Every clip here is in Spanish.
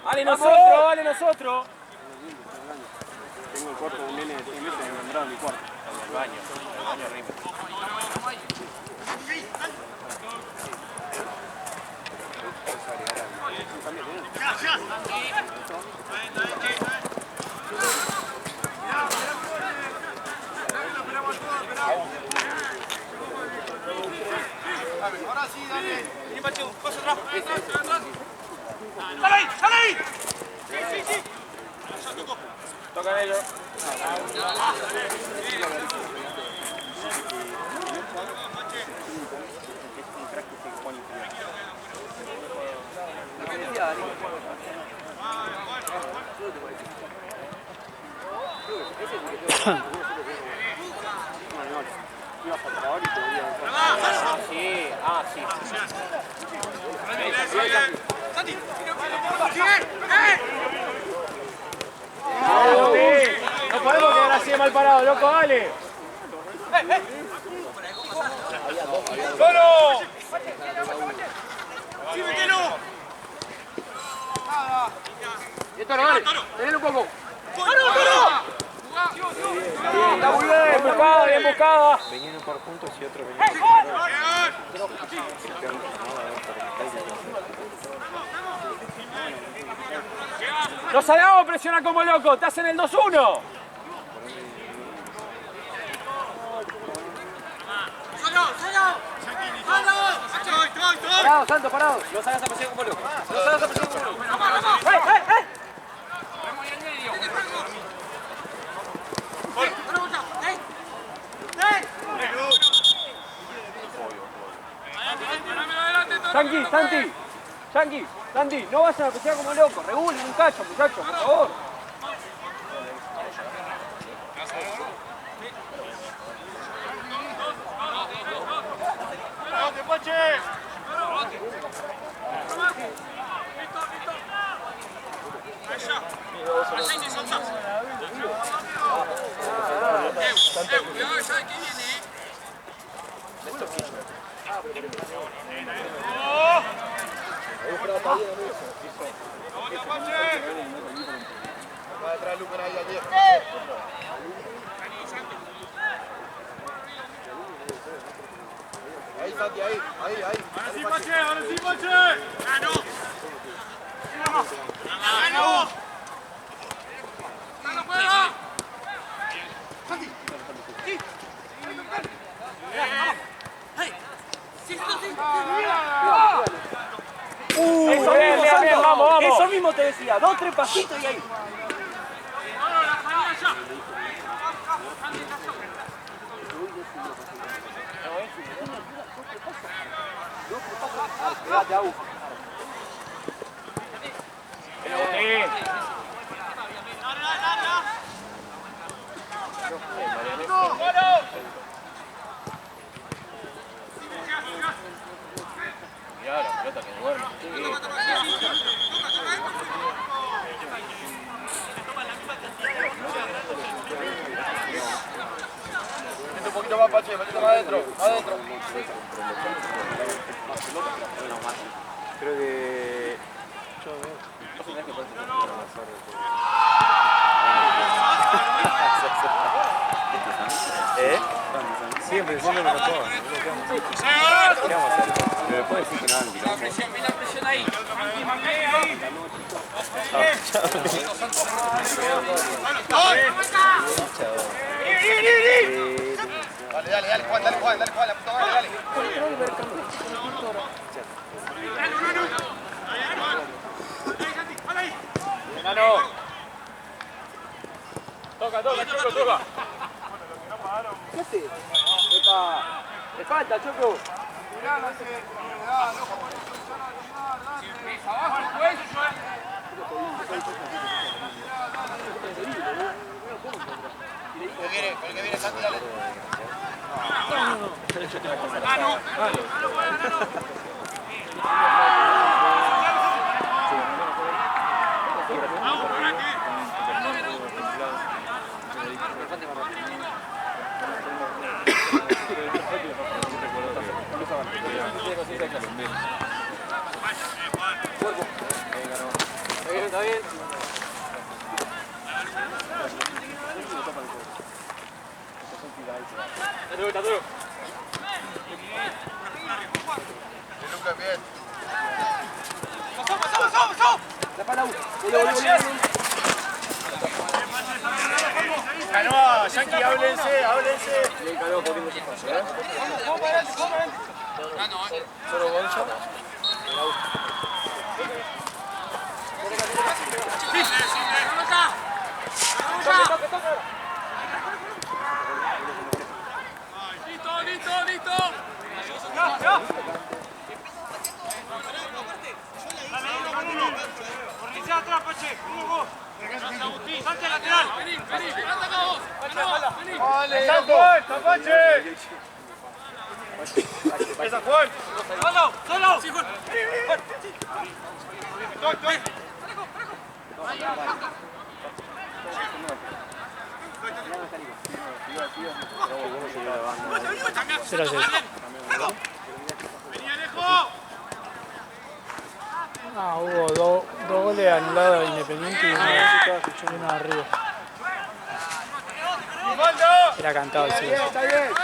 ¡Vale nosotros, vale nosotros! Tengo el cuarto de nene de 100 metros y me mandaron mi cuarto. Al baño arriba. Ahora sí, dale. Vení, Pachu, pasa atrás. ¡Sale ahí! ¡Sale ahí! Sí. Tocan ellos. Sí. ¡Santi! No podemos quedar así de mal parado, loco, dale. ¡Solo! ¡Sí, metelo! Esto no vale, tenelo un poco. ¡Toro! Está muy bien buscada. Venían un par juntos y otro venía. Nos salgamos a presionar como locos, te hacen el 2-1. Parado, Santo, parado. No salgas a presionar como locos. Santi, no vayan a presionar como locos. Regulen un cacho, muchachos, por favor. ¡Adelante, Pache! Va detrás Lucas ahí al 10. Ahí, Santi, ahí. ¡Ahora sí, Pache! ¡Ganó! ¡Ganó! ¡Ganó, fuera! ¡Santi! ¡Sí! Eso bien, vamos. Eso mismo te decía, 2, 3 pasitos y ahí. ¡Bueno, la salida ya! Pegate, Agus. Mirá la pelota que duerme. Mete un poquito más, Pache, metete más adentro. Creo que. Siempre diciendo que no puedo. ¿Qué vamos a hacer? Pero después decir que no hagan quilombo. La presión ahí. Dale, Juan, la puta madre, dale. Enano. Toca, Choco, toca. ¿Qué haces? Epa, te falta, Choco. Abajo el cuello, Con el que viene Santi, dale. está bien. Está duro. Lucas, bien. La para uno. Canoa, Yankee, háblense, háblense. Bien, Canoa, corriendo ese paso, ¿eh? Solo Gonzo. Listo. Dale, uno con uno. Corricea atrás, Pache. Agustín, salte lateral. Vení. Anda vos. Vení. ¡Esa Juan, Tapache! ¡Esa Juan! Solo. Sí, Juan. Vení, Alejo. Ah, hubo dos goles anulados de Independiente y uno arriba. Era cantado el cielo. Está bien.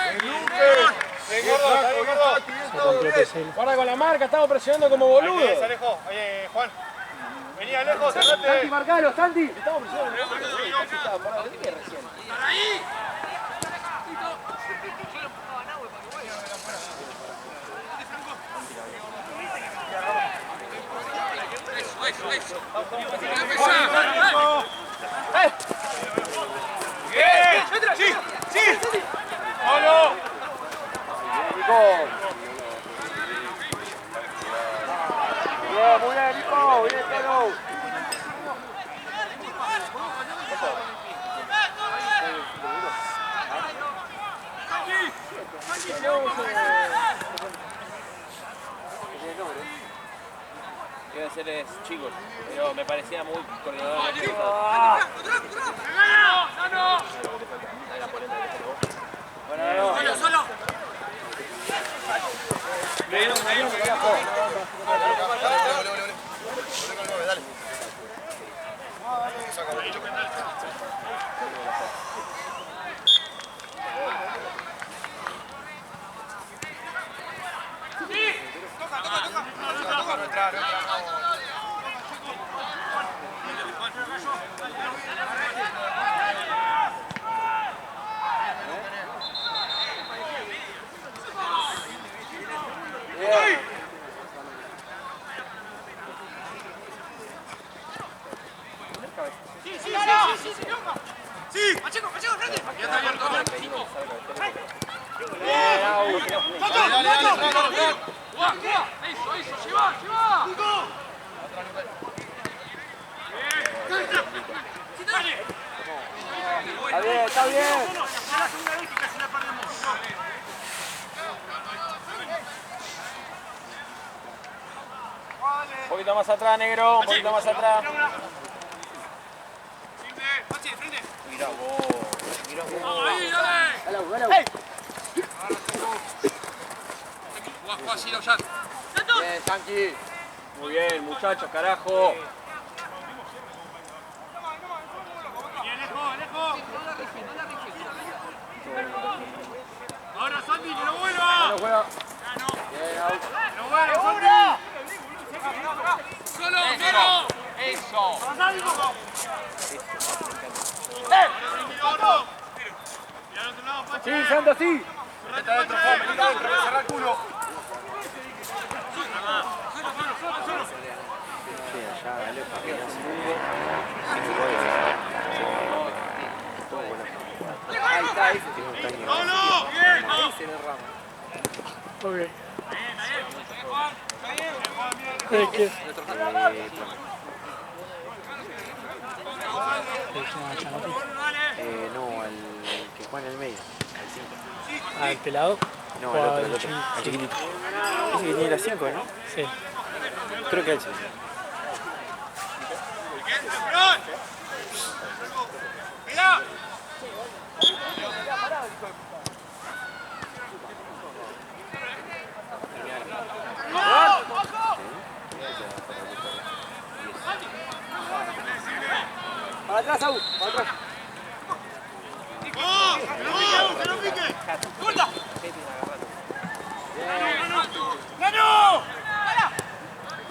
Se rompió Pesel. Guarda con la marca, estamos presionando como boludo. Se alejó. Oye, Juan. Vení, Alejo, Santi, cerrate. marcalo, Santi. Ahí. Eso. ¡Bien! ¡Sí! ¡Pablo! Nico. Bien, muy bien, Nico. Bien, Pedro. Iba a ser chicos, pero me parecía muy coordinador. Solo. Dale. Sí. Pacheco, frente. Ya está abierto. Eso. Lleva. Está bien. Un poquito más atrás, negro, un poquito más atrás. Pache, frente. Mirá vos. Ahí, dale. Dale. Jugás fácil, Ollán. Bien, Santi. Muy bien, muchachos, carajo. Alejo. Ahora Santi, que no vuelva. No juega. Bien, no vuelva, Santi. Solo. Eso. Sí, Santo, sí. Está adentro, Juan. Vení adentro, que cerrar el culo. Ahí está, ese. ¡Vámonos! ¡Bien! Ese en el ramo. Ok. ¿Qué? No, al que juega en el medio, al 5. ¿Al pelado? No, ¿O al al otro, al chiquitito. Ese que tiene la 5, ¿no? Sí. Creo que él sí. ¡Mirá! Para atrás, Saúl. Para atrás. ¡Que no pique! ¡Suelta!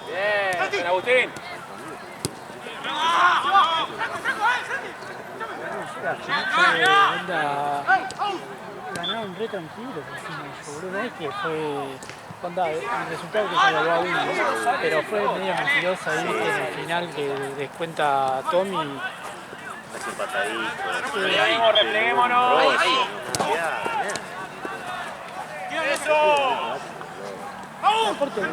Bien, San Agustín. Ganaron re tranquilo, boludo. No es que fue. Onda, el resultado que se llegó a 1, pero fue medio mentiroso ahí en el final que descuenta Tommy. Hace patadito. Repleguémonos. ¡Eso! No importa que a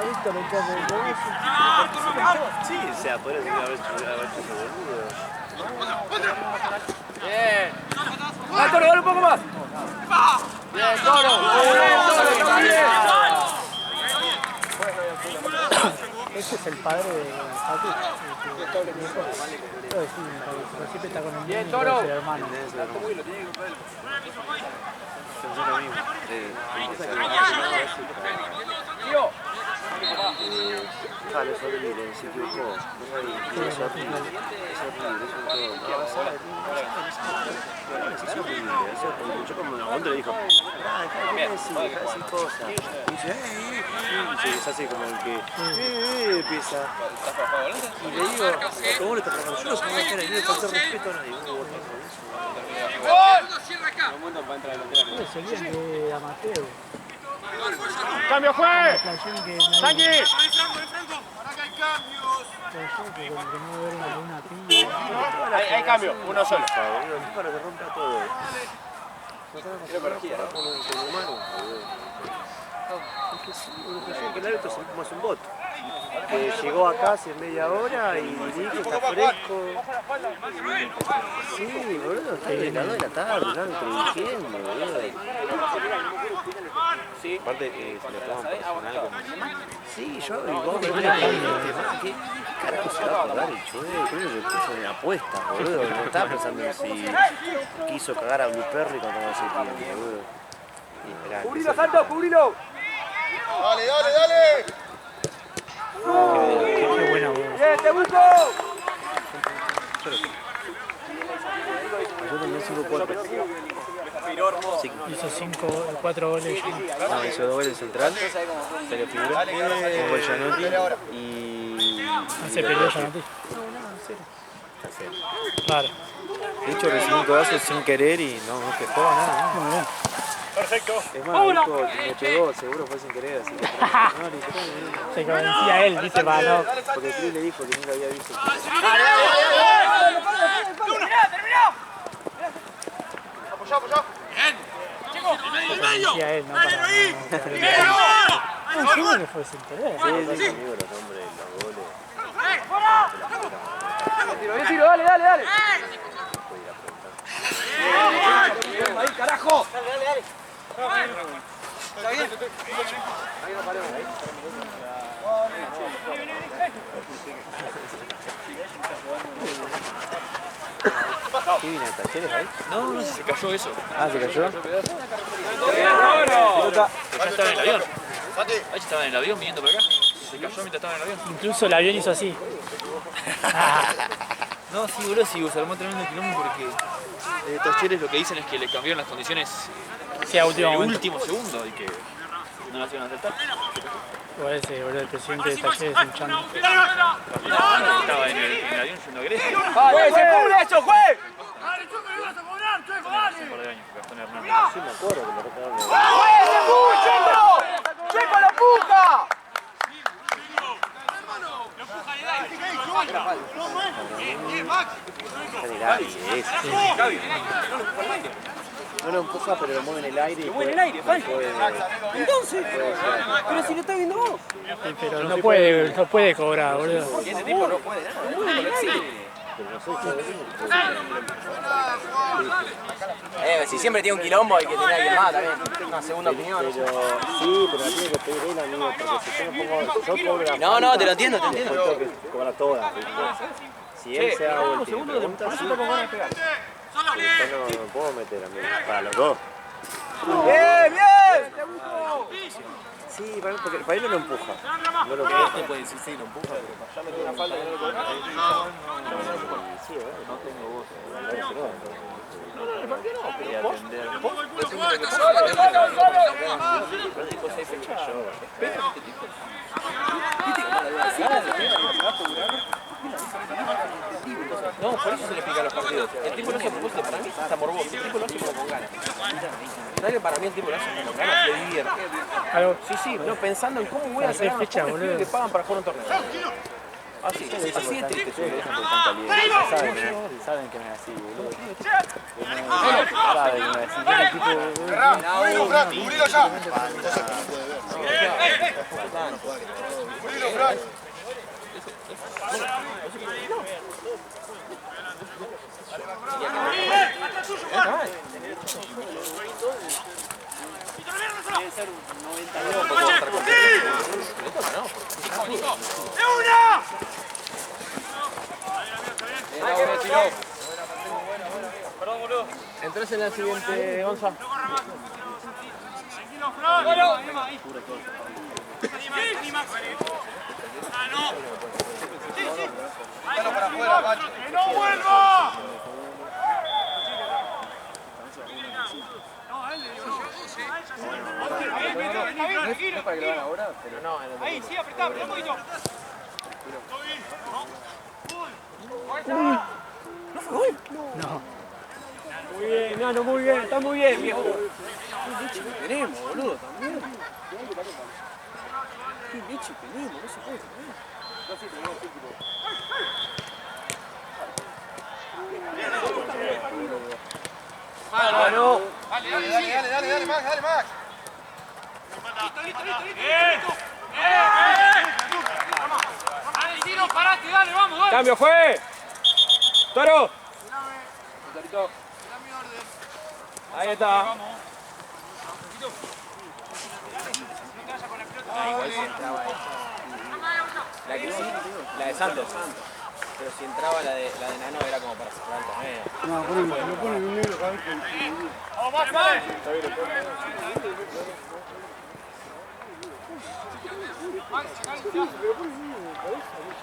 Víctor le echa el gol. Sí, o sea, podría haber hecho ese boludo. Bien. ¡Ah, Toro, dale un poco más! Bien, Toro. Bien, bien. Este es el padre de Facu. Pero siempre está con el Bien, niño, Toro. el hermano. Tío. Claro, es horrible, se equivocó. Es horrible. Es horrible. Yo como cuando le dijo, deja de decir cosas. Y dice, y se hace como el que empieza. Y le digo, ¿cómo le está tratando? Yo no soy una cara y no le falta respeto a nadie. Se olvidan de Amateo. ¡Cambio, juez! ¡Santi! Hay cambio, uno solo. Para que rompa todo. Como humano, que el árbitro es un bot. Que llegó acá hace media hora y dirige, está fresco. Sí, boludo, está de las 2 de la tarde, el árbitro dirigiendo, boludo. Sí. Aparte, se le toman personal como... Sí, yo y vos me ¿qué carajo se va a pagar el chueco? Creo que puso en apuestas, boludo. No estaba pensando en si quiso cagar a Blue Perry cuando hace tiempo, boludo. ¡Cubrilo, Santo, cubrilo! Dale, dale, dale. Qué buena voz. ¡Bien, te busco! Yo también sigo 4. Hizo 4 goles. No, hizo 2 goles central, salió figura, un gol Gianotti y... No se peleó Gianotti. Claro. De hecho recibió un codazo sin querer y no quejó nada. Muy bien. Perfecto. Es más, dijo, me pegó, seguro fue sin querer, así que... No, le dijo, Se convencía él, viste, para no. porque Cris le dijo que nunca había visto. Apoyá, apoyá. Se convencía él, no para no. No, seguro que fue sin querer. Sí, conmigo los hombres, los goles. Bien, tiro, dale, dale, dale. Ahí, carajo. ¿Está bien? Ahí no paremos. ¿Qué viene a talleres ahí? No, se cayó eso. Ah, ¿se cayó? Ya estaba en el avión. Ahí estaba en el avión viniendo por acá. Se cayó mientras estaba en el avión. Incluso el avión hizo así. No, sí, boludo, sí, se armó tremendo quilombo porque Talleres lo que dicen es que le cambiaron las condiciones Sí, a último de momento. último segundo y que no las iban a aceptar. Igual ese, boludo, el presidente de Talleres es un chano. Estaba en el avión yendo a Grecia. ¡Juez, se cumple eso, juez! Un par de años, Gastón Hernández. Sí, me acuerdo que me recordaron. ¡Juez, se cumple! ¡Checo lo empuja! Está en el aire, no lo empuja, pero lo mueve en el aire. Lo mueve en el aire, Pancho. Entonces, pero si lo estás viendo vos. Sí, pero no puede cobrar, boludo. Ese tipo no puede nada. Lo mueve en el aire. Si siempre tiene un quilombo hay que tener a alguien más también. Una segunda opinión. Pero sí, pero la tiene que pedir él, amigo, porque si yo me pongo, yo cobro la No, no, te lo entiendo, te entiendo. tengo que cobrar todas, ¿viste? Si él se da vuelta y me pregunta, sí, yo no me puedo meter, amigo, para los dos. ¡Bien, bien! Sí, porque para él no lo empuja. No lo empuja. Puede decir, sí, lo empuja, pero Ya metió una falta que no lo cobró. Sí, bueno. el partido no, pero vos. Pero tipo 6 fechas, yo respeto a este tipo. No, por eso se le explica a los partidos. El tipo no se propone, para mí está morboso. El tipo lo hace como con ganas. ¿Sabes que para mí el tipo lo hace como con ganas? Se divierte. Sí, no, pensando en cómo voy a hacer fecha, boludo. Que pagan para jugar un torneo. Así es triste. Saben que no es así, boludo. Saben que no es así. Cubrilo, Fran, cubrilo ya. Cubrilo, Fran. Perdón, boludo. Entrás en la siguiente, Gonza. Tranquilo, Fran. Dalo para afuera, macho. ¡Que no vuelva! No es para que lo hagan ahora, pero No, en el Ahí, sí, apretá un poquito. muy bien, Nano, muy bien, está muy bien, viejo. ¿Qué leche que tenemos, boludo, también? ¿Qué leche tenemos? No se puede creer. No sé, tenemos que tipo... ¡Mano! Dale, Max. Tiro, parate, dale, vamos, dale. ¡Cambio, fue! ¡Toro! Ahí está. La que sí, la de Santos. Pero si entraba la de Nano era como para cerrar el torneo. Vamos, más, dale.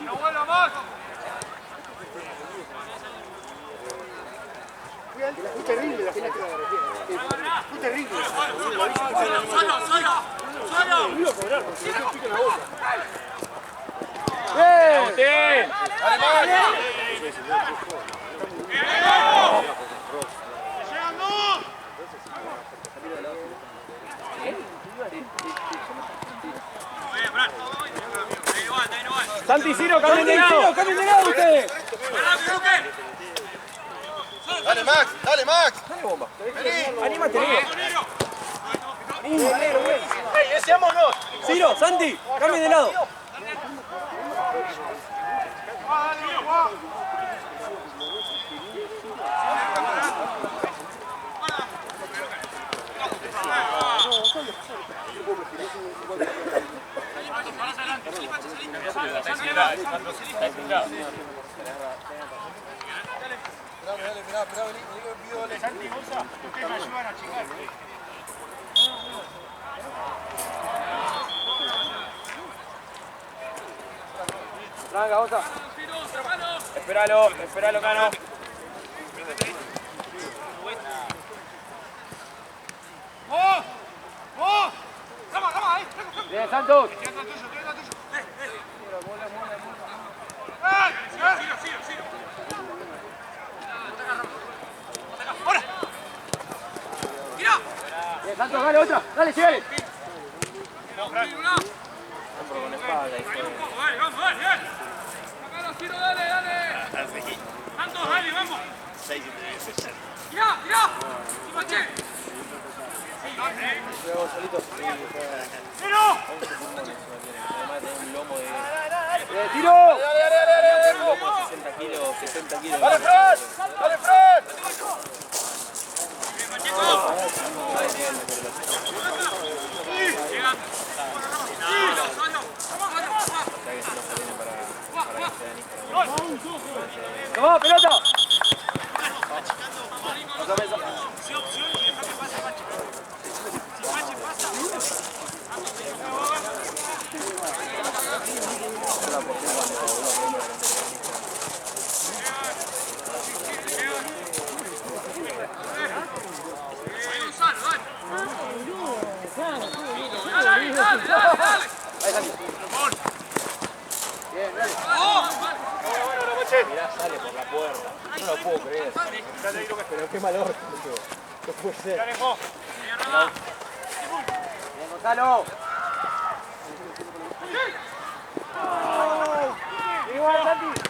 No vuelva más. Muy terrible la gente. Muy terrible. ¡Bien! Dale, Max. Santi, Ciro, cambien de lado, cambien de lado ustedes. Dale, Max. Dale, bomba. Vení. Anímate, Negro. ¡Ey, deseámonos! Ciro, Santi, cambien de lado. Esperá, vení que pido dale. Santi, Gonza, ustedes me ayudan a chingar. Tranca, Gonza. Esperalo, Cano. ¡Vos! ¡Rama, ahí! Bien, Santos. Tira tuyo. Sigo. ¡Ahora! ¡Tira! Bien, Santos, dale otra. Dale, llegale. Con espalda y fue. Vamos, dale. Sacalo, Ciro, dale. Santos, dale, vamos. ¡Tira! ¡Y Pache! ¡Tiro! Un lomo de ¡Tiro! un lomo de 60 kilos, 70 kilos. Dale, Fran. ¡Vamos, pelota! Pache. Mirá, sale por la puerta. No lo puedo creer. Pero qué mal orto. No puede ser. Ya dejó. Bien, Gonzalo. Igual, Santi.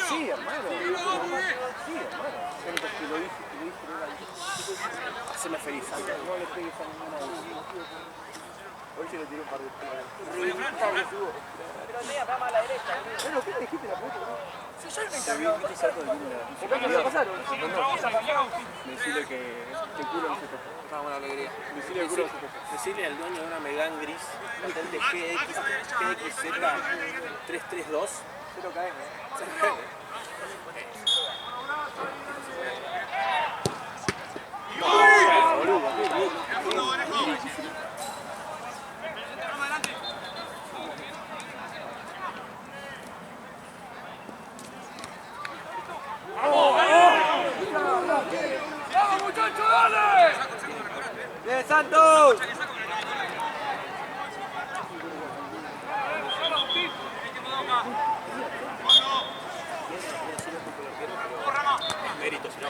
Sí, hermano. Haceme feliz, Santi. No le pegues a ninguna de ellos. Hoy se le tiró un par de pelos. Pero tenía rama a la derecha. Pero, ¿qué le dijiste la puta? Si yo me encargado. ¿Por qué no pasaron? Decirle que el culo no se toca. Vamos a la alegría. Decirle el culo no se toca. Decirle al dueño de una Megane gris, patente GXZ 332. 0KM. ¡Bien, Santos! Mérito, si no.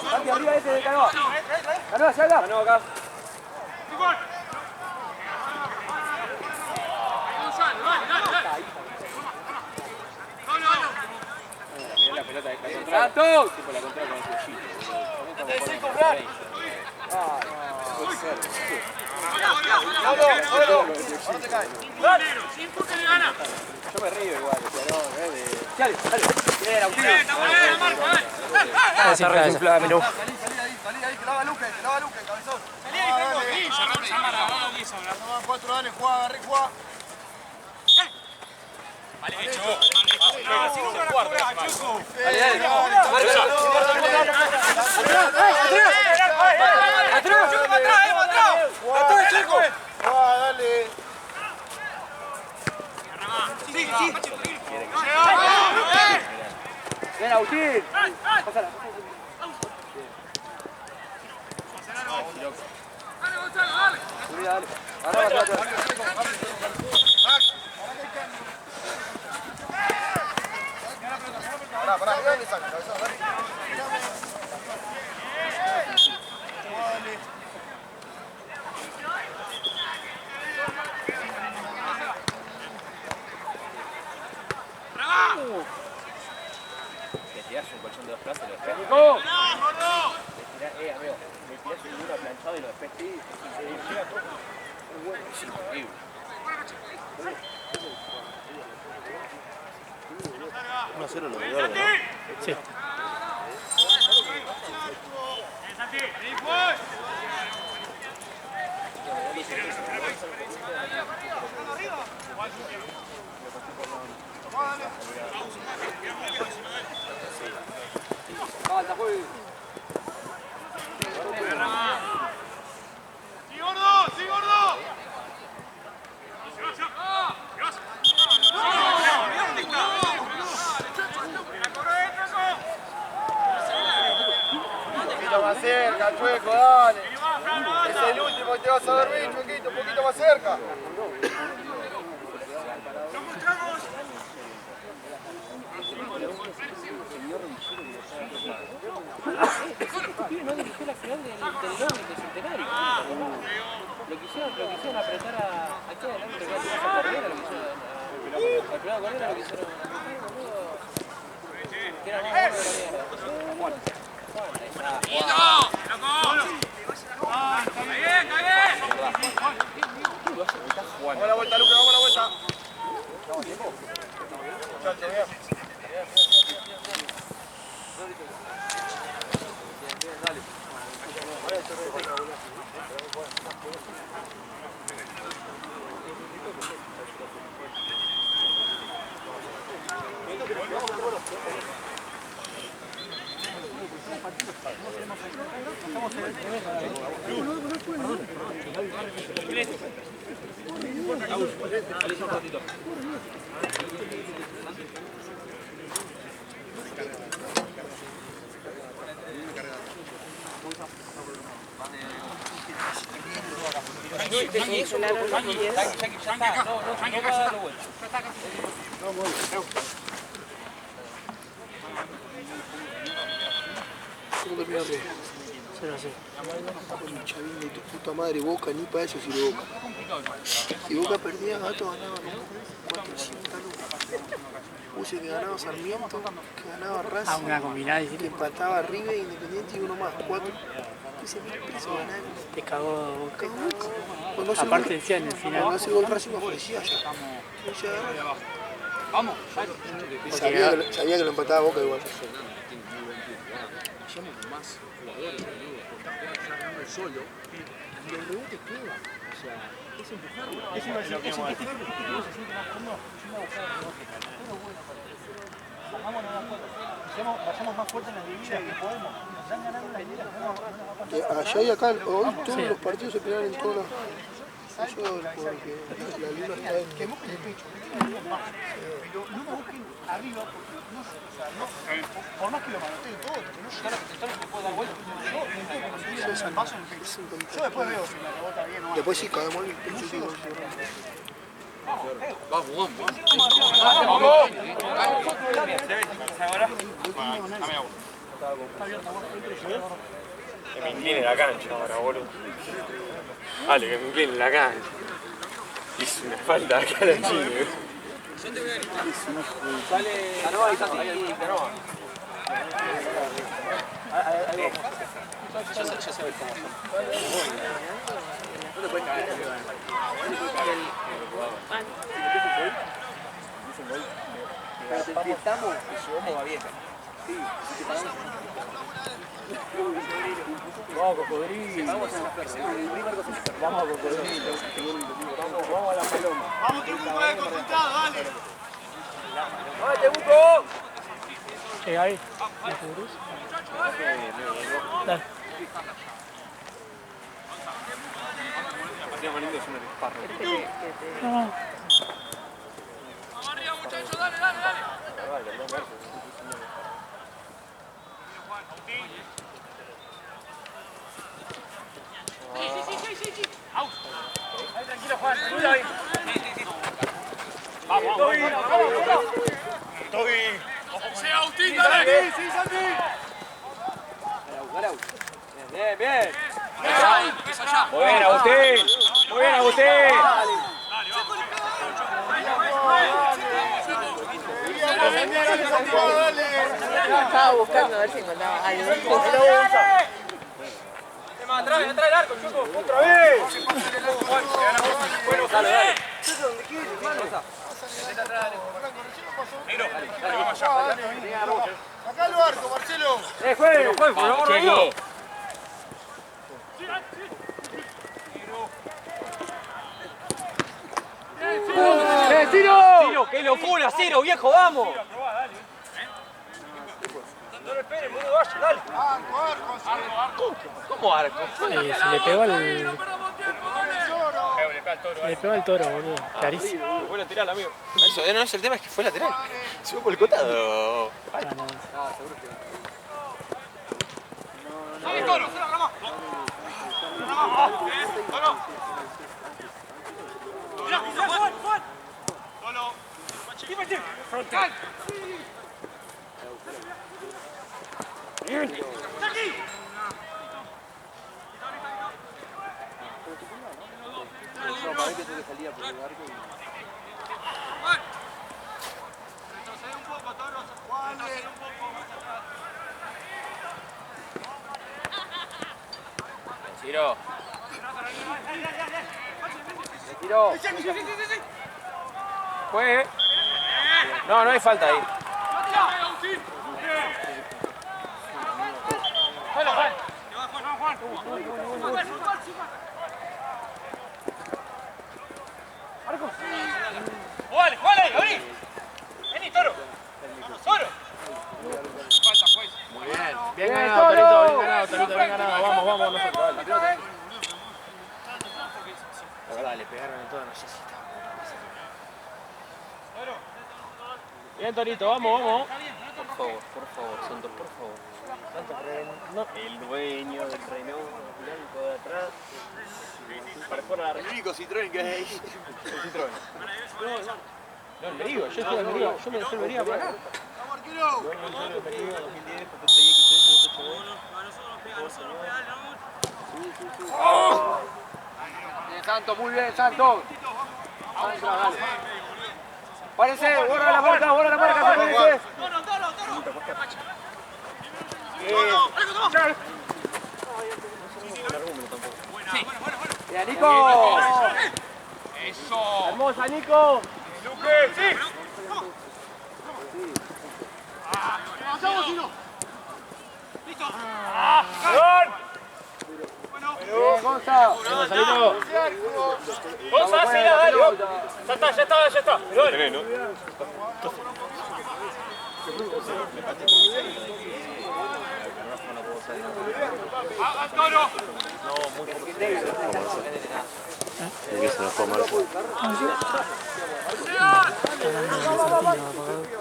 Santi, arriba ese de Canoa. Canoa, ya acá. Canoa acá. Mirá la pelota de Cayón. ¡Santos! Tipo la contra con el cuchillo. Puede ser. No te caes. Yo me río igual, pero no, Dale, dale. Bien, Agustín. Está resuplada, miró. Salí ahí, que lo haga Luque, cabezón. Toma 4, dale, jugá, agarré, jugá. ¡Atrás, chico! Dale. Bien, Agustín. Pásala. Subí, dale. Agarra, Pará, dale, saca, cabezón, dale. Le tirás un colchón de 2 plazas y lo despejás. ¡Nico! Amigo, le tirás un uno planchado y lo despejás. Sí, llega todo. Es bueno, es increíble. 1-0 lo dio, ¿no? Sí. Falta, Juli. ¡Sí, gordo! ¡Sí, gordo! Un poquito más cerca, Chueco, dale. Es el último que te vas a dormir, Chuequito, un poquito más cerca. No dirigió la final del Centenario. Lo quisieron apretar aquí adelante, a Correa, lo quisieron. Al pelado Correa lo quisieron. Que era más bueno de la mierda. Juan, ahí está. Vamos a la vuelta, Lucas, vamos a la vuelta. Muchacho, bien. Estamos ¿Cómo terminaste? 0-0. Concha bien de tu puta madre, Boca, ni para eso sirve Boca. Si Boca perdía, Gato ganaba 400 lucas. Puse que ganaba Sarmiento, que ganaba Racing, Una combinada y que empataba River, Independiente y uno más, 4. 15.000 pesos ganaba. te cagó Boca. Cagó Boca. Cuando hace Aparte gol- decía en el Cuando final. hace gol Racing ofrecía ya. Vamos. Sabía que lo empataba Boca igual. Allá y acá, hoy todos los partidos se pelearon en todas las... Eso porque la luna está en... el pecho. Pero no me busquen arriba porque no, o sea, no, por más que lo manoteen todo, porque no llegar a contestar que puede dar vuelta. Yo entiendo que me piden el paso en el pecho. Yo después veo si me rebota bien o no. Después sí, cagamos el pecho. Sí, Que me incline la cancha ahora, boludo. Dale, que me incline la cancha. Hizo una falta acá a la Chile. Canoa y Santi, Canoa. Ya sabes cómo son. No te puedes caer. Pero te intentamos y llevamos a vieja. Sí, si te pagamos. Vamos a Cocodrilo. Vamos a Cocodrilo. Vamos a la paloma. Vamos, todo el mundo por ahí concentrado, dale. ¡Vete, Buco! Gaby, ¿me cubrís? Dale. Partido más lindo es un esparro. No. Vamos arriba, muchachos, dale, dale, dale. Sí. Out. Ahí, tranquilo, Juan. Tranquilo ahí. Sí. Vamos. Toby. Sí, Agustín, dale. Sí, Santi. Bien. Empieza ya. Muy bien, Agustín. Muy bien, Agustín. Estaba buscando a ver si encontraba algo. Atrás el arco, Choco. Otra vez. Bueno, dale. Acá el barco, Marcelo. Juego, por favor, ¡Ciro! ¡Qué locura, Ciro, viejo, vamos! No lo esperes, boludo, vaya, dale. ¿Cómo arco? Se le pegó al... Le pegó al toro, boludo. Clarísimo. Fue lateral, amigo. Eso, no es el tema, es que fue lateral. Se fue por el costado. Dale, Toro, cero, Ramón. Mira, Juan. Solo. Frontal. ¡Aquí! Retrocede un poco, Toro. Retrocede un poco. Ciro. Tiro. Juegue. No hay falta ahí. ¡Juale! ¡Vení! ¡Vení, Toro! ¡Toro! Falta, pues. Muy bien. Bien ganado, Torito, bien ganado. Vamos nosotros. Dale. La verdad, le pegaron en toda, no sé si está. Bien, Torito, vamos. Por favor, Santos, por favor. El dueño del Renault blanco de atrás. El único Citroën que hay ahí. El Citroën. No, le digo, yo estoy en Almería, yo me dejé Almería por acá. ¡Vamos, arquero! Yo en Almería 2010, patente Bien, Santos, muy bien, Santos. Parece, borra la marca, parece. Bien, Nico. Eso. Hermosa, Nico. Sí. Bien, Gonza. Gonzalito. Gonza, sí, dale. Ya está. Tenés, ¿no? ¿De qué se nos fue Marco?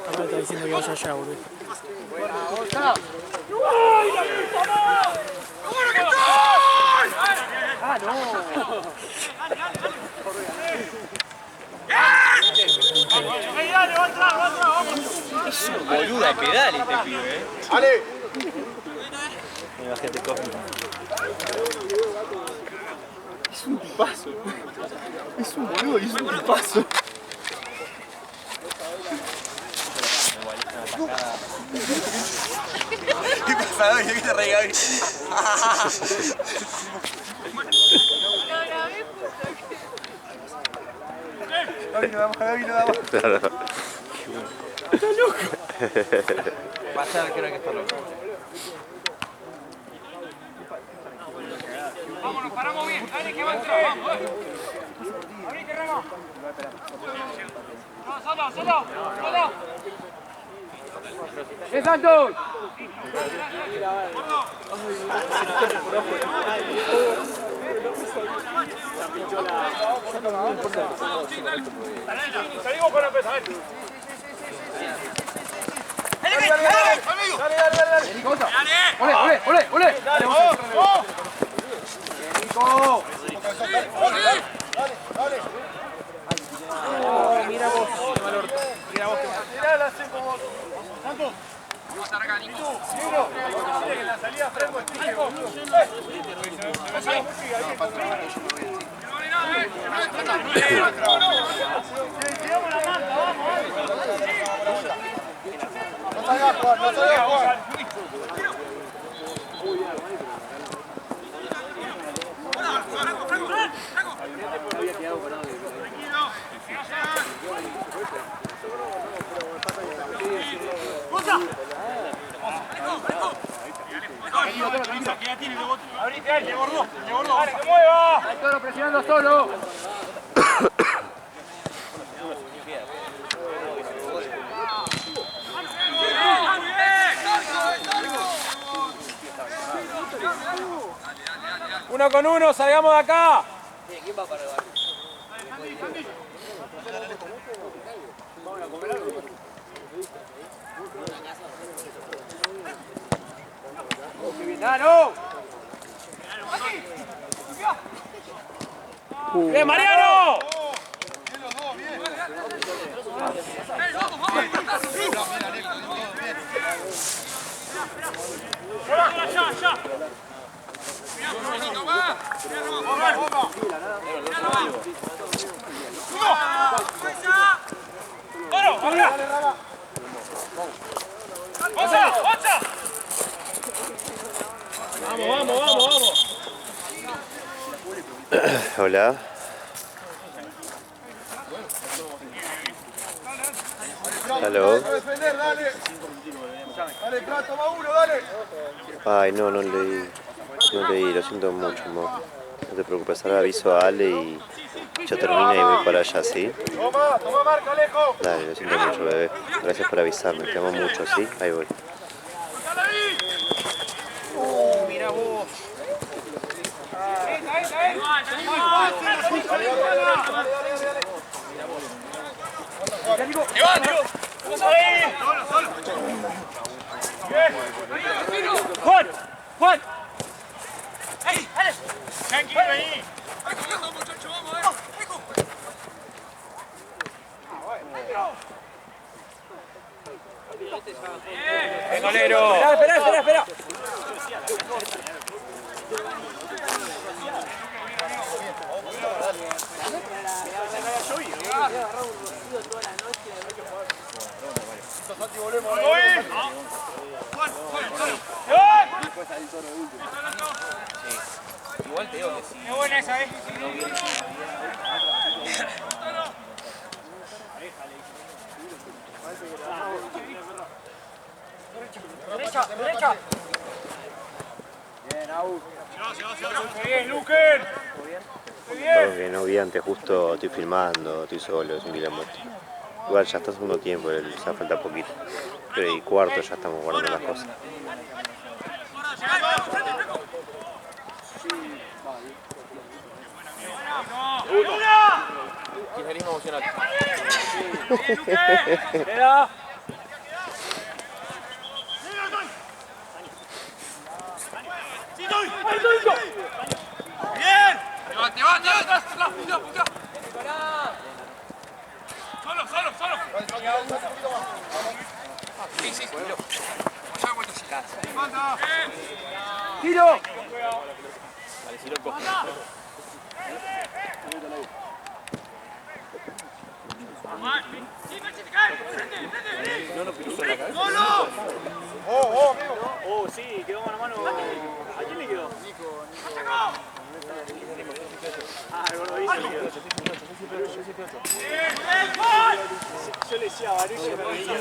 Acá está diciendo que vaya allá, boludo. Ah, no. Es un boluda pedal este pibe, ¡Ale! Mira, gente cósmica. Es un tipazo. Es un boludo y es un tipazo. ¿Qué pasa, Gaby? ¿Qué te reí, Gaby? Gaby no da más. Claro. Está loco. Pasa que era que está loco. Vámonos, paramos bien. Dale, que va el tren. Vamos, abrí, que remo. No, solo. ¡Bien, Santos! Salimos con la pesa, ven. Dale. Nico, otra. Ole. Dale, vos. Nico. Dale. Oh, mira vos que mal. Tirala, así como... Santos. Vamos a estar acá, Nico. Negro. En la salida Franco explique, boludo. Tiramos la manta, vamos. No salgas, Juan. Abrite, le bordó. Dale, que mueva. Ahí Toro presionando solo. Uno con uno, salgamos de acá. ¿Quién va para abajo? ¡Nano! ¡Bien, Mariano! Bien los dos, bien. ¡Ya! ¡Vamos! Hola. Aló. Defender, dale. Dale, Prat, toma uno, dale. Ay, no leí. Lo siento mucho, amor. No te preocupes, ahora aviso a Ale y ya termina y voy para allá, ¿sí? Toma marca, Alejo. Dale, lo siento mucho, bebé. Gracias por avisarme, te amo mucho, ¿sí? Ahí voy. Mira vos. chico! ¡Juan! ¡Juan! ¡Ey! ¡Dale! ¡Tranquilo ahí! ¡Golero! Espera! Igual te digo que sí. ¡Qué buena esa, Derecha. Bien, Aú. Bien, Luquen. Perdón que no vi antes, justo estoy filmando, estoy solo, es un quilombo. Igual ya está segundo tiempo, ya falta poquito. Pero y cuarto ya estamos guardando las cosas. Kirchnerismo emocional. ¡Bien! ¡Te va! ¡Solo! Sí, ¡Tiro! Dale, Siroco. ¡Oh, sí! Quedó mano a mano. ¿A quién le quedó? Nico. Ah, el gordo dice. Yo le decía a Baruch, me veía.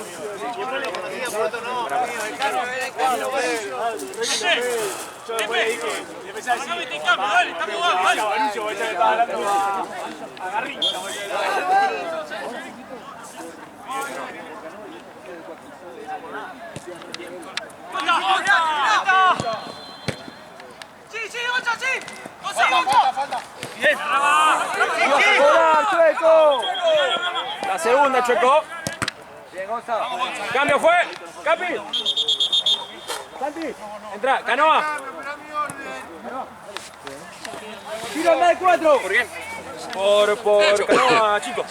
Siempre le conocía, por otro no. El Carlos de vez en cuando. Yo después le dije, le empecé a decir. Dale, está jugando, dale. Baruch, voy a estar hablando a Garrincha. Falta. Bien. Chueco! La segunda, Chueco. Bien, Gonzalo. Cambio fue. Capi. Santi. Entra, Canoa. Tiro al 4. ¿Por quién? Por Canoa, chico.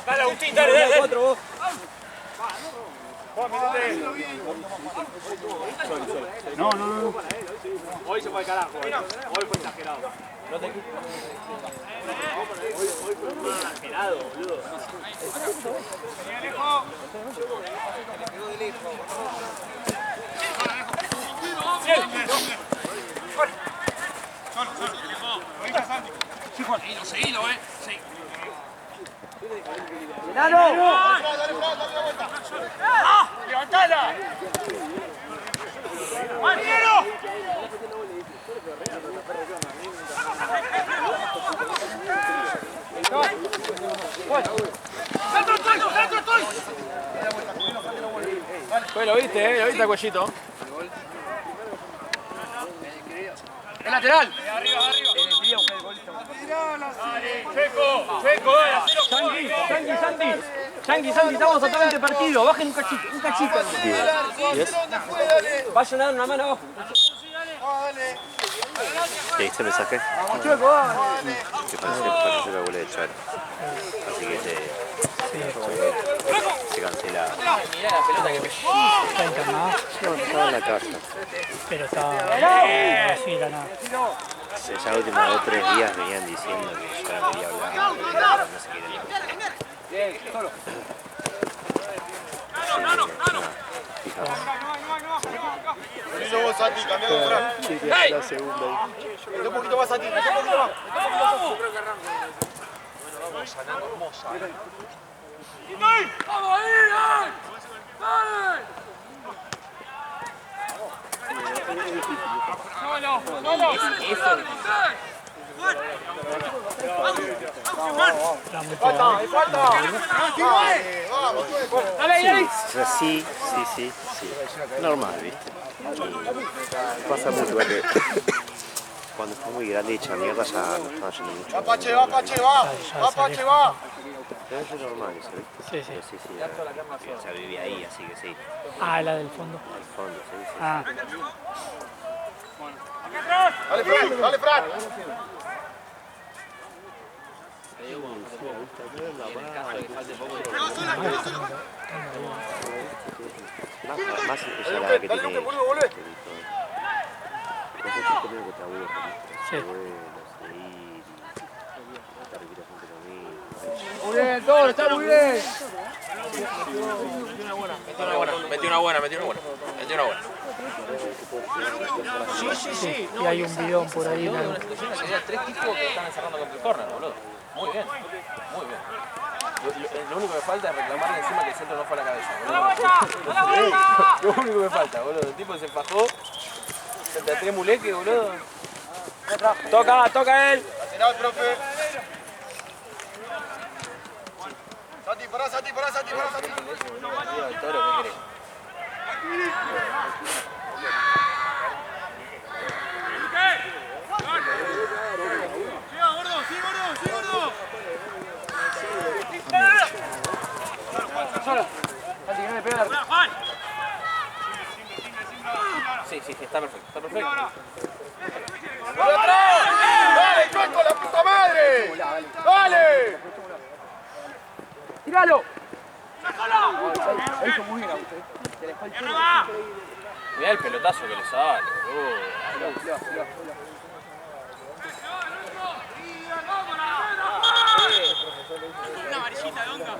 Dale, Agustín, dale. 4 vos. No. Hoy se fue al carajo. Hoy fue exagerado. Hoy fue exagerado, boludo. Seguilo, sí. ¡Enano! ¡Levantala! ¡Mariero! ¡Centro estoy! Pues lo viste al cuellito. ¡El lateral! ¡Arriba! Santi, estamos totalmente partidos. Bajen un cachito. Vayan a dar una mano abajo. ¿Te diste el mensaje? Vamos, Chueco, vamos. Que pareció la bola de Charo. Así que se cancela. Mirá la pelota que me Está internada, No, estaba en la casa. pero está así la nada. Ya los últimos 2 o 3 días venían diciendo que ya no quería hablar, no se quería hablar. Bien, solo. Fijaos. Eso vos, Santi, cambiado de Fran. La segunda. Mete un poquito más, Santi. Mete un poquito más. ¡Vamos ahí! ¡Dale! ¡Falta! ¡Vamos, Chueco! Dale. Sí. Normal, ¿viste? Pasa mucho porque cuando fue muy grande y hecha mierda ya no estaba yendo mucho. Va, Pache, va. Pero eso es normal, eso, ¿viste? Sí, sí. Pero sí, o sea, vivía ahí, así que sí. Ah, la del fondo. Al fondo, sí, sí. Ah. Dale, Fran, dale, Fran. Más Dale, especial Luque, que dale, tiene. Luque, boludo, volvé. Ese chiste medio que te aburre. Sí. Bueno, seguir. Estar repitiendo gente conmigo. Muy bien, Toro, está muy bien. Metió una buena. Sí. Y hay un bidón por ahí. ¿No? Había 3 tipos que están encerrando contra el córner, boludo. Muy bien. Lo único que falta es reclamarle encima que el centro no fue a la cabeza. Lo único que falta, boludo. El tipo se fajó frente a 3 muleques, boludo. Toca él. Lateral, profe. Santi, pará, Santi. El Toro, ¿qué querés? Santi, que no le pega. Sí, está perfecto. ¡Dale, Chueco, la puta madre! ¡Dale! ¡Tíralo! Mirá el pelotazo que le sale, boludo. Una amarillita de onda.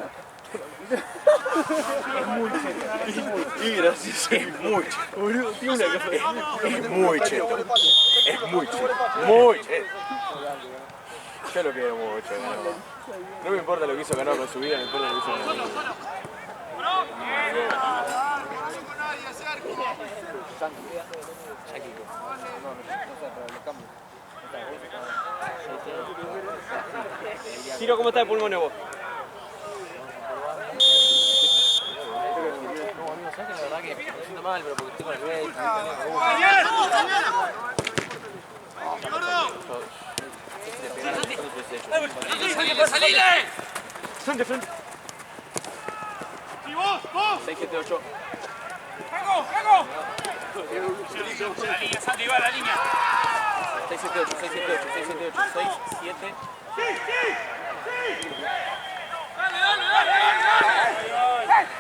Y gracias, es mucho. Boludo, tiene una cosa. Es muy cheto. Es muy cheto. Muy cheto. Yo lo quiero mucho, no me importa lo que hizo ganar con su vida, me importa lo que hizo ganar. Tiro, ¿cómo está el pulmón vos? ¿Sabes que la verdad que me siento mal, pero porque estoy con el rey? ¡Salile! ¡Frente! 6-7-8. ¡Franco! La línea, Santi, va a la línea. 6-7-8. 6-7.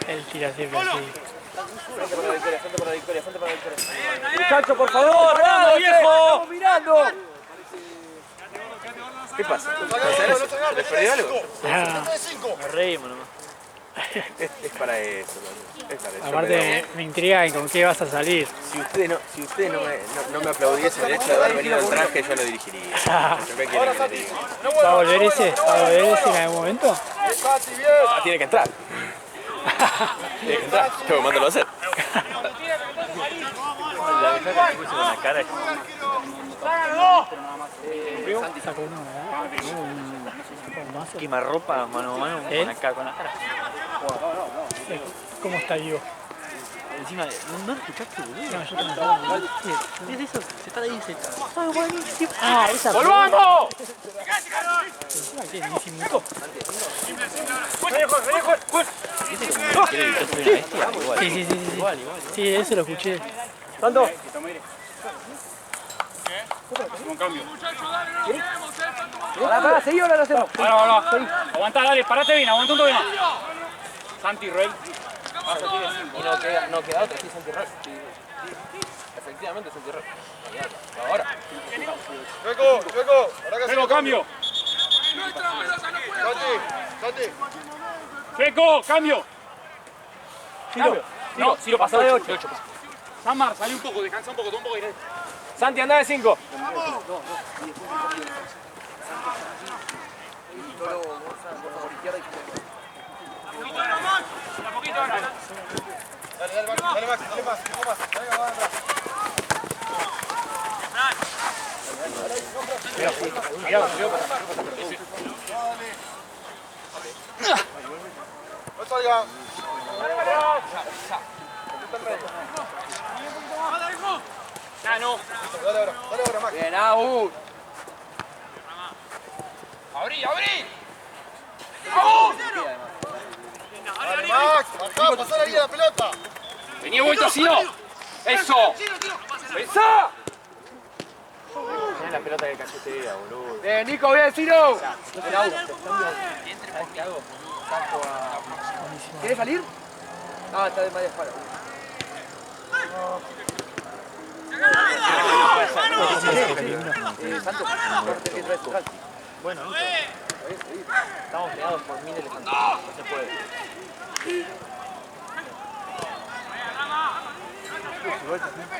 Él tira siempre así. Frente por la victoria. Muchacho, por favor, bravo, viejo. ¡Estamos mirando! ¿Qué pasa? ¿Se les perdió algo? Nos reímos nomás. Es para eso, es para eso. Aparte me intriga en con qué vas a salir. Si usted no me aplaudiese el hecho de haber venido al traje, yo lo dirigiría. ¿Yo qué quiere que le diga? ¿Va a volver ese? En algún momento? Tiene que entrar. Yo me mando a hacer. Sacó uno, ¿verdad? Quemarropa mano a mano con acá, con la cara. ¿Cómo está Diego? Encima, ¿no escuchaste, boludo? No, yo tampoco. ¿Qué es eso? Se está ahí, se está. ¡Ay, buenísimo! Ah, esa. ¡Volvamos! Encima que ni se mutó. Sí. Sí, eso lo escuché. ¿Tanto? Un cambio. Pará, seguí o no lo hacemos. Ahora. Aguanta, dale, parate bien, aguanta un toque más. Santi, Rey. Y no queda otra, sí, Santi Roy. Efectivamente, Santi Roy. Ahora. Chueco, ahora que Feco, cambio. Santi. Feco, cambio. Ciro pasó de 8. Samar, salí un poco, descansa un poco, toma un poco de aire. Santi, anda de 5. Un poquito ahora. Dale, Max, dale más. Venga, va a entrar. No salga. No. Dale ahora, Max. Bien, Aú. Abrí. Dale, Max, bajá, pasá la línea de la pelota. Vení de vuelta, Ciro. Eso. Pensá. Tenés la pelota que cayó este día, boludo. Bien, Nico, bien, Ciro. ¿Querés salir? Ah, está de media espalda. Santos, bueno, estamos pegados por mil elefantes. No se puede.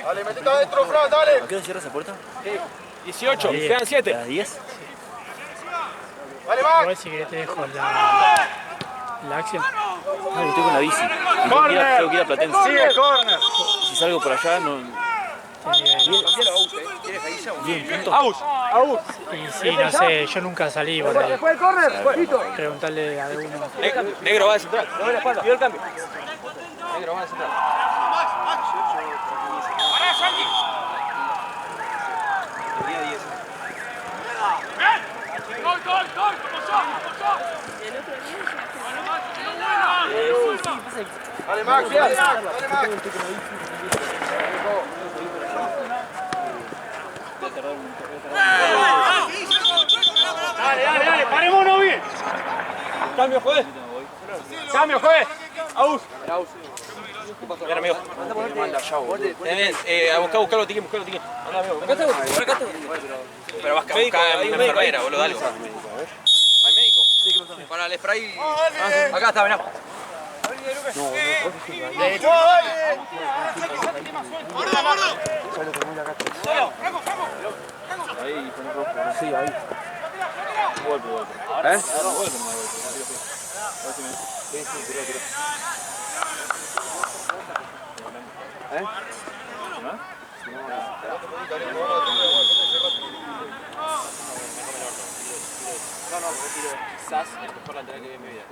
Dale, metete adentro, Fran, dale. ¿A qué hora cierra esa puerta? 18, quedan 7. ¿A las 10? Dale, Max. Igual si querés te dejo la acción. No, yo estoy con la bici. Y tengo que ir a Platense. Sigue, corner. Si salgo por allá, no... Bien, punto. Aus. Y sí, no sé, yo nunca salí por ahí. Después del córner, Listo. Preguntarle a alguno. Negro va de central. No ve la espalda. Vio el cambio. Negro va de central. Dale, Max, dale, Max. Dale, Max. Dale, parémonos bien. Cambio, juez. Cambio, juez. Aus. Bien, amigo. Manda ya, boludo. A buscar los tickets, Anda, amigo. Acá está. Pero vas a buscar una enfermera, boludo, dale. ¿Hay médico? Sí, para el spray. Acá está, vená. Ahí, con el rojo. Sí, ahí. Golpe. ¿Eh? ¿Eh? No, retiro. Quizás el mejor lateral que vi en mi vida.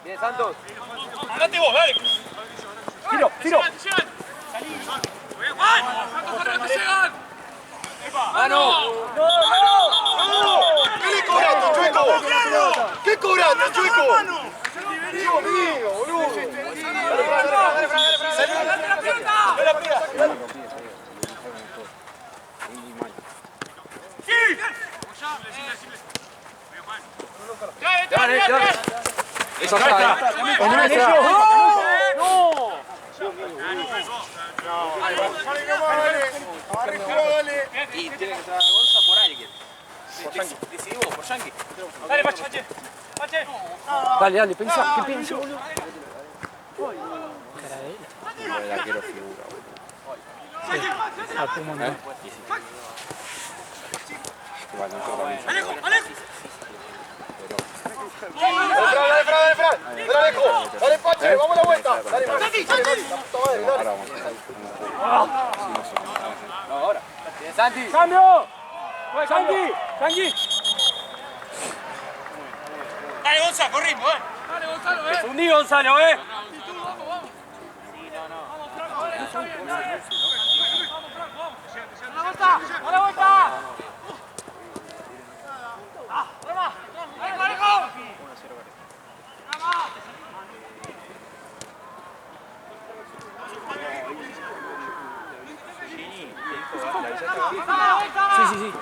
Bien, Santos. Andate vos, dale. Tiro. ¡Mano! ¿Qué le cobraste, Chueco? ¿Qué cobraste, Chueco? Dios mío, boludo. Dale. Eso está. Y tiene que entrar a Gonza por alguien. Decidí vos, por Yankee. Dale, Pache. Dale, pensá. ¿Qué piensa, boludo? El arquero figura, boludo. Sí, a Puma no. Dale, Fran. Dale, Alejo. Dale, Pache, vamos a la vuelta. Dale, Max. Ahora. Bien, Santi. ¡Cambio! ¡Santi! Dale, Gonzalo, corrimos, Dale, Gonzalo, Fundí, Gonzalo, ¡A la vuelta! Sí.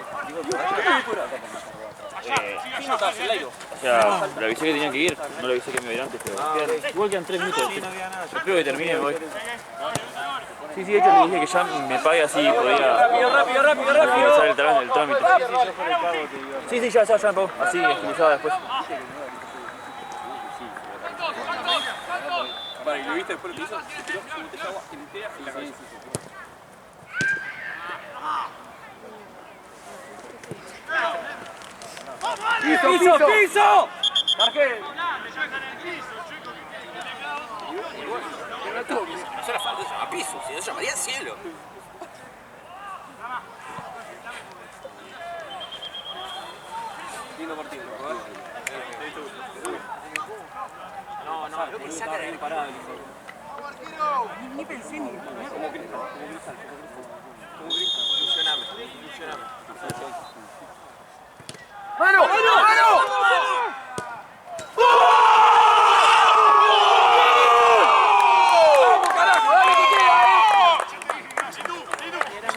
O sea, le avisé que tenía que ir, no le avisé que me iba a ir antes, pero igual quedan 3 minutos. Espero que termine hoy. Sí, de hecho le dije que ya me pague así, podía... Rápido. Empezar el trámite. Sí, ya me pagó. Así, agilizada después. Para, ¿y lo viste después lo que hizo? Tiró su botella de agua entera en la cabeza. ¡Piso! Marqué. No será falta, se llama piso, si no se llamaría cielo. Lindo partido, ¿verdad? No, lo que saca de parada. Ni pensé ni. Como Cristal.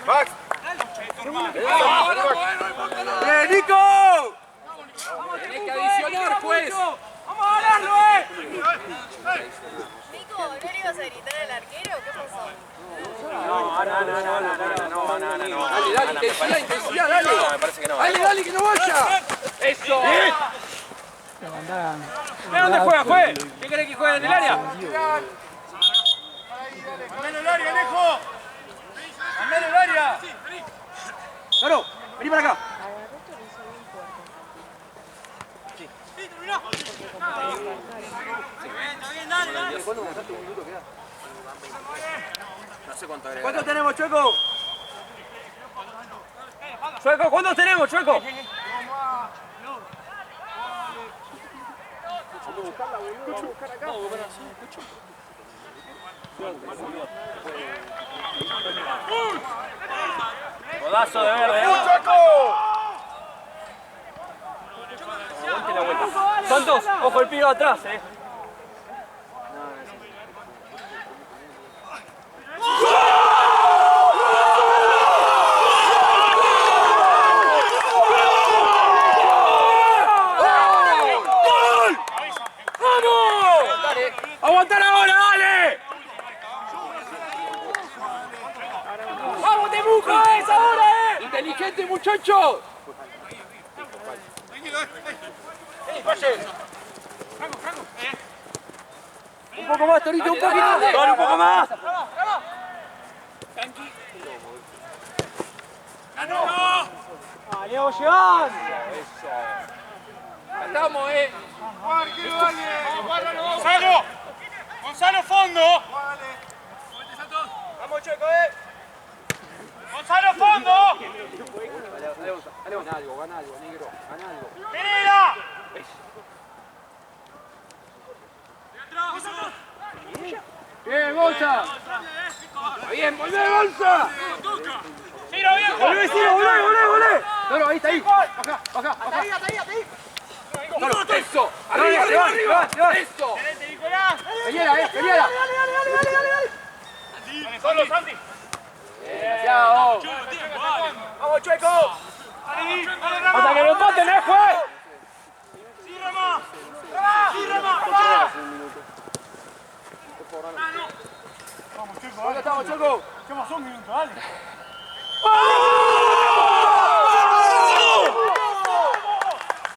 Max. ¡Bien, Nico! Tenés que adicionar, pues. ¡Vamos a ganarlo, Nico, ¿no le ibas a gritar al arquero? ¿Qué pasó? No. Dale, intensidad, dale. No, me parece que no. Dale, que no vaya. ¡Eso! Lo mandaban. ¿De dónde juega, juez? ¿Qué querés que juegue en el área? ¡Ameno el área, Alejo! ¡Ameno el área! Claro, vení para acá. No sé cuánto agrega. ¿Cuántos tenemos, Chueco? Chueco, ¿cuántos tenemos, Chueco? Codazo de verde. Santos, ojo el pibe atrás, ¡Aguantar ahora, dale! ¡Vamos, Temuco! ¡Es ahora, ¡Inteligente, muchachos! Un poco más, Torito, un poquito. ¡Dale un poco más! ¡Diego, llevan! ¡Estamos, ¡Gonzalo! ¡Gonzalo, fondo! ¡Vamos, Checo, ¡Gonzalo, fondo! Gana algo, negro. Gana algo. ¡Pereira! Bien, Gonza. Bien, volvé, Gonza. ¡Tiro, viejo! Volvé, volvé. Claro, ahí está, ahí. Baja. Claro, eso. Arriba. Eso. Peleala. ¡Solo, Santi! Chao. ¡Vamos, Chueco! ¡Hasta que lo empaten, juez! ¡Sí, Rama! ¡Vamos! Vamos, Checo, ¿Dónde estamos, Choco? ¿Qué pasó? Un minuto, dale. ¡Vamos!